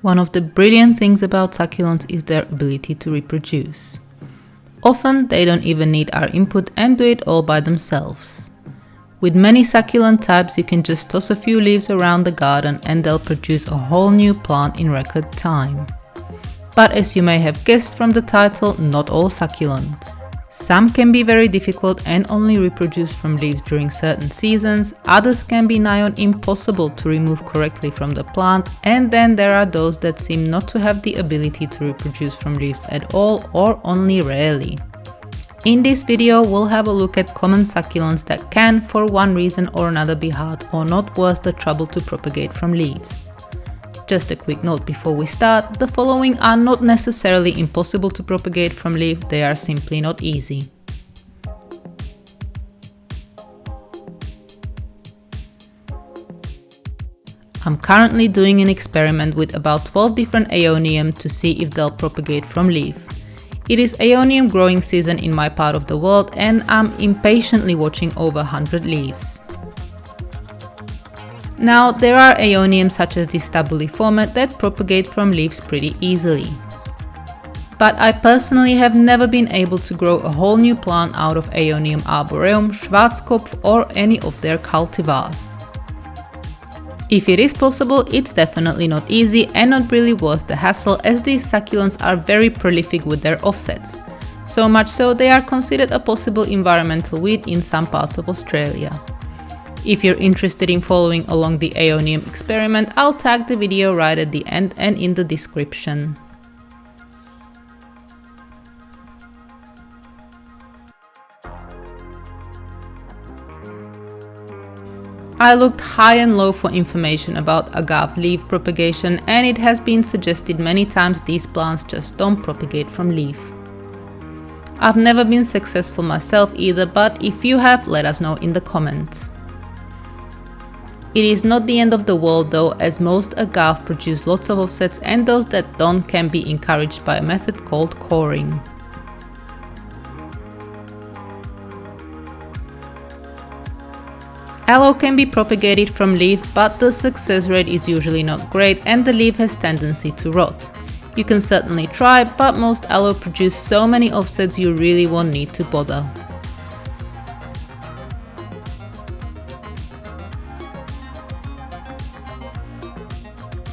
One of the brilliant things about succulents is their ability to reproduce. Often they don't even need our input and do it all by themselves. With many succulent types, you can just toss a few leaves around the garden and they'll produce a whole new plant in record time. But as you may have guessed from the title, not all succulents. Some can be very difficult and only reproduce from leaves during certain seasons, others can be nigh on impossible to remove correctly from the plant, and then there are those that seem not to have the ability to reproduce from leaves at all or only rarely. In this video, we'll have a look at common succulents that can, for one reason or another, be hard or not worth the trouble to propagate from leaves. Just a quick note before we start, the following are not necessarily impossible to propagate from leaf, they are simply not easy. I'm currently doing an experiment with about 12 different Aeonium to see if they'll propagate from leaf. It is Aeonium growing season in my part of the world and I'm impatiently watching over 100 leaves. Now, there are Aeoniums such as this Tabuliforme that propagate from leaves pretty easily. But I personally have never been able to grow a whole new plant out of Aeonium arboreum, Schwarzkopf or any of their cultivars. If it is possible, it's definitely not easy and not really worth the hassle, as these succulents are very prolific with their offsets. So much so they are considered a possible environmental weed in some parts of Australia. If you're interested in following along the Aeonium experiment, I'll tag the video right at the end and in the description. I looked high and low for information about agave leaf propagation, and it has been suggested many times these plants just don't propagate from leaf. I've never been successful myself either, but if you have, let us know in the comments. It is not the end of the world though, as most agave produce lots of offsets and those that don't can be encouraged by a method called coring. Aloe can be propagated from leaf, but the success rate is usually not great and the leaf has tendency to rot. You can certainly try, but most aloe produce so many offsets you really won't need to bother.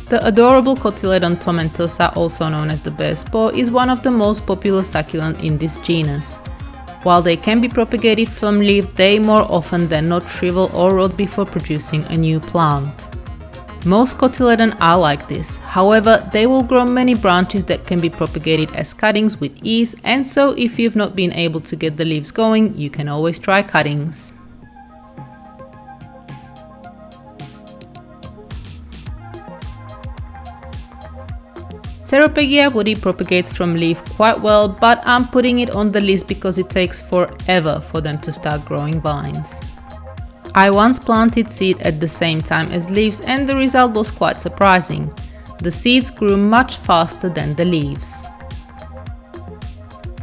The adorable Cotyledon tomentosa, also known as the bear spore, is one of the most popular succulent in this genus. While they can be propagated from leaf, they more often than not shrivel or rot before producing a new plant. Most Cotyledon are like this, however they will grow many branches that can be propagated as cuttings with ease, and so if you've not been able to get the leaves going, you can always try cuttings. Pteropegia woody propagates from leaf quite well, but I'm putting it on the list because it takes forever for them to start growing vines. I once planted seed at the same time as leaves and the result was quite surprising. The seeds grew much faster than the leaves.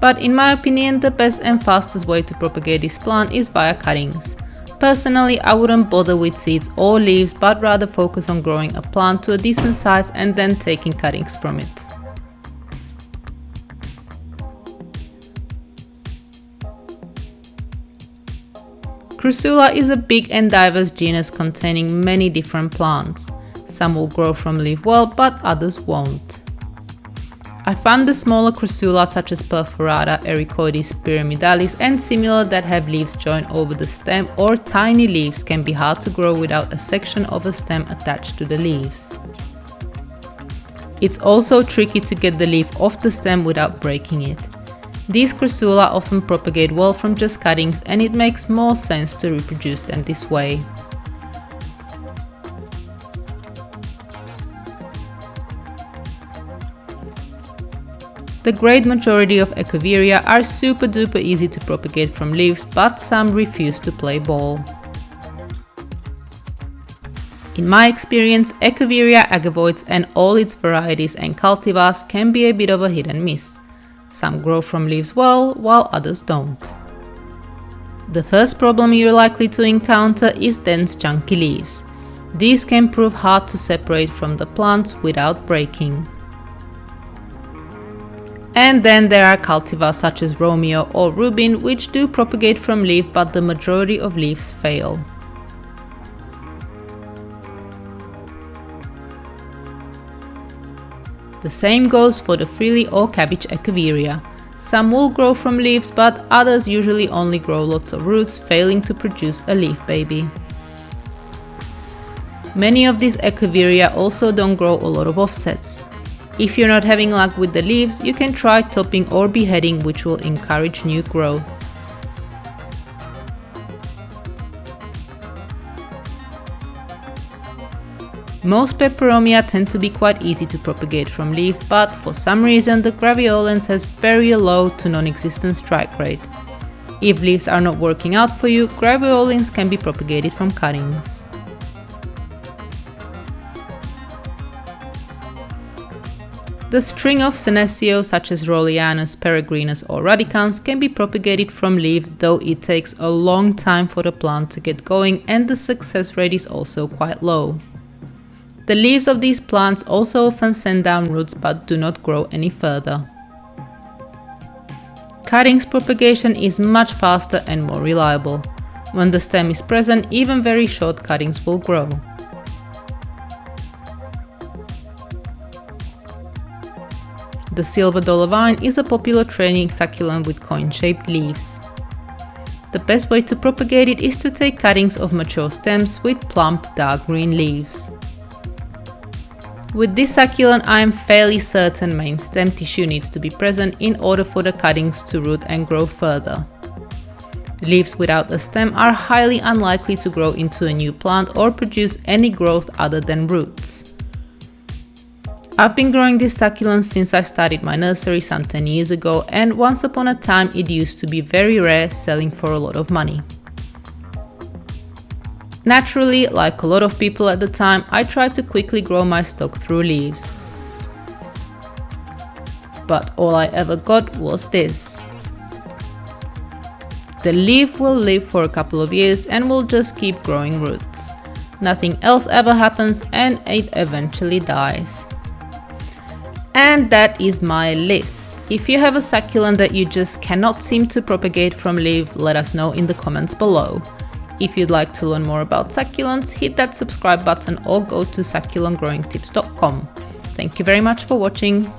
But in my opinion, the best and fastest way to propagate this plant is via cuttings. Personally, I wouldn't bother with seeds or leaves, but rather focus on growing a plant to a decent size and then taking cuttings from it. Chrysula is a big and diverse genus containing many different plants. Some will grow from leaf well, but others won't. I found the smaller Chrysula such as Perforata, Ericoides, pyramidalis and similar that have leaves joined over the stem, or tiny leaves can be hard to grow without a section of a stem attached to the leaves. It's also tricky to get the leaf off the stem without breaking it. These Chrysula often propagate well from just cuttings, and it makes more sense to reproduce them this way. The great majority of Echeveria are super duper easy to propagate from leaves, but some refuse to play ball. In my experience, Echeveria agavoides and all its varieties and cultivars can be a bit of a hit and miss. Some grow from leaves well, while others don't. The first problem you're likely to encounter is dense chunky leaves. These can prove hard to separate from the plants without breaking. And then there are cultivars such as Romeo or Rubin, which do propagate from leaf, but the majority of leaves fail. The same goes for the frilly or cabbage echeveria. Some will grow from leaves, but others usually only grow lots of roots, failing to produce a leaf baby. Many of these echeveria also don't grow a lot of offsets. If you're not having luck with the leaves, you can try topping or beheading, which will encourage new growth. Most peperomia tend to be quite easy to propagate from leaf, but for some reason the Graveolens has very low to non-existent strike rate. If leaves are not working out for you, Graveolens can be propagated from cuttings. The string of Senecio such as Rollianus, Peregrinus or Radicans can be propagated from leaf, though it takes a long time for the plant to get going and the success rate is also quite low. The leaves of these plants also often send down roots but do not grow any further. Cuttings propagation is much faster and more reliable. When the stem is present, even very short cuttings will grow. The silver dollar vine is a popular training succulent with coin-shaped leaves. The best way to propagate it is to take cuttings of mature stems with plump dark green leaves. With this succulent, I am fairly certain main stem tissue needs to be present in order for the cuttings to root and grow further. Leaves without a stem are highly unlikely to grow into a new plant or produce any growth other than roots. I've been growing this succulent since I started my nursery some 10 years ago, and once upon a time it used to be very rare, selling for a lot of money. Naturally, like a lot of people at the time, I tried to quickly grow my stock through leaves. But all I ever got was this. The leaf will live for a couple of years and will just keep growing roots. Nothing else ever happens and it eventually dies. And that is my list. If you have a succulent that you just cannot seem to propagate from leaf, let us know in the comments below. If you'd like to learn more about succulents, hit that subscribe button or go to succulentgrowingtips.com. Thank you very much for watching.